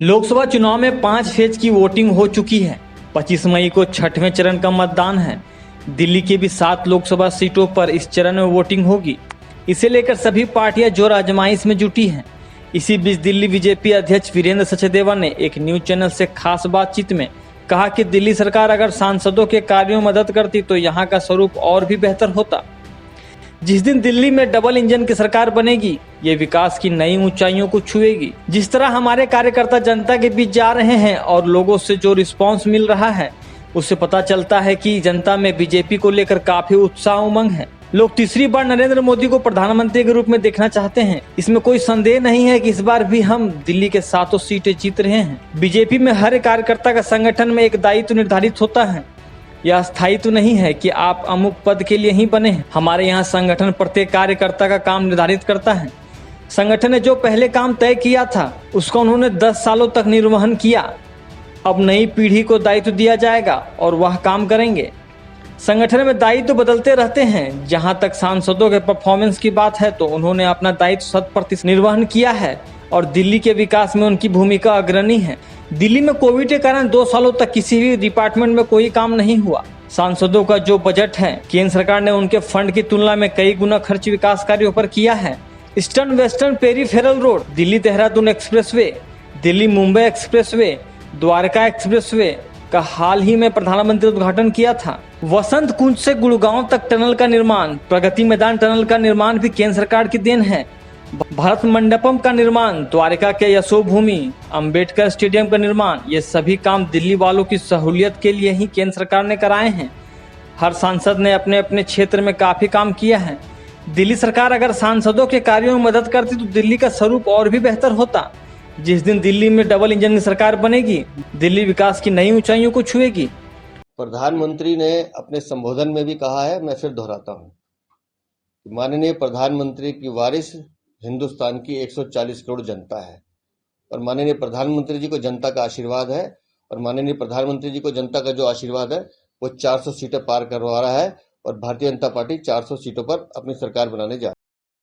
लोकसभा चुनाव में 5 फेज की वोटिंग हो चुकी है। 25 मई को छठवें चरण का मतदान है। दिल्ली की भी 7 लोकसभा सीटों पर इस चरण में वोटिंग होगी। इसे लेकर सभी पार्टियां जोर आजमाइश में जुटी हैं। इसी बीच दिल्ली बीजेपी अध्यक्ष वीरेंद्र सचदेवा ने एक न्यूज चैनल से खास बातचीत में कहा कि दिल्ली सरकार अगर सांसदों के कार्यों में मदद करती तो यहाँ का स्वरूप और भी बेहतर होता। जिस दिन दिल्ली में डबल इंजन की सरकार बनेगी, ये विकास की नई ऊंचाइयों को छुएगी। जिस तरह हमारे कार्यकर्ता जनता के बीच जा रहे हैं और लोगों से जो रिस्पांस मिल रहा है, उससे पता चलता है कि जनता में बीजेपी को लेकर काफी उत्साह उमंग है। लोग तीसरी बार नरेंद्र मोदी को प्रधानमंत्री के रूप में देखना चाहते हैं। इसमें कोई संदेह नहीं है कि इस बार भी हम दिल्ली के 7 सीटें जीत रहे हैं। बीजेपी में हर कार्यकर्ता का संगठन में एक दायित्व निर्धारित होता है। यह स्थायी तो नहीं है कि आप अमुक पद के लिए ही बने हैं। हमारे यहाँ संगठन प्रत्येक कार्यकर्ता का काम निर्धारित करता है। संगठन ने जो पहले काम तय किया था उसका उन्होंने 10 सालों तक निर्वहन किया। अब नई पीढ़ी को दायित्व दिया जाएगा और वह काम करेंगे। संगठन में दायित्व बदलते रहते हैं। जहां तक सांसदों के परफॉर्मेंस की बात है तो उन्होंने अपना दायित्व 100% निर्वहन किया है और दिल्ली के विकास में उनकी भूमिका अग्रणी है। दिल्ली में कोविड के कारण 2 सालों तक किसी भी डिपार्टमेंट में कोई काम नहीं हुआ। सांसदों का जो बजट है, केंद्र सरकार ने उनके फंड की तुलना में कई गुना खर्च विकास कार्यों पर किया है। Eastern western peripheral road, Delhi Dehradun expressway, Delhi Mumbai expressway, Dwarka expressway का हाल ही में प्रधानमंत्री उद्घाटन किया था। वसंत कुंज से गुड़गांव तक टनल का निर्माण, प्रगति मैदान टनल का निर्माण भी केंद्र सरकार की देन है। भारत मंडपम का निर्माण, द्वारका के यशोभूमि, अंबेडकर स्टेडियम का निर्माण, ये सभी काम दिल्ली वालों की सहूलियत के लिए ही केंद्र सरकार ने कराए हैं। हर सांसद ने अपने अपने क्षेत्र में काफी काम किया है। दिल्ली सरकार अगर सांसदों के कार्यों में मदद करती तो दिल्ली का स्वरूप और भी बेहतर होता। जिस दिन दिल्ली में डबल इंजन की सरकार बनेगी, दिल्ली विकास की नई ऊंचाइयों को छुएगी। प्रधानमंत्री ने अपने संबोधन में भी कहा है, मैं फिर दोहराता हूं, माननीय प्रधानमंत्री की वारिस हिंदुस्तान की 140 करोड़ जनता है और माननीय प्रधानमंत्री जी को जनता का आशीर्वाद है और माननीय प्रधानमंत्री जी को जनता का जो आशीर्वाद है वो 400 सीटें पार करवा रहा है और भारतीय जनता पार्टी 400 सीटों पर अपनी सरकार बनाने जा रही है।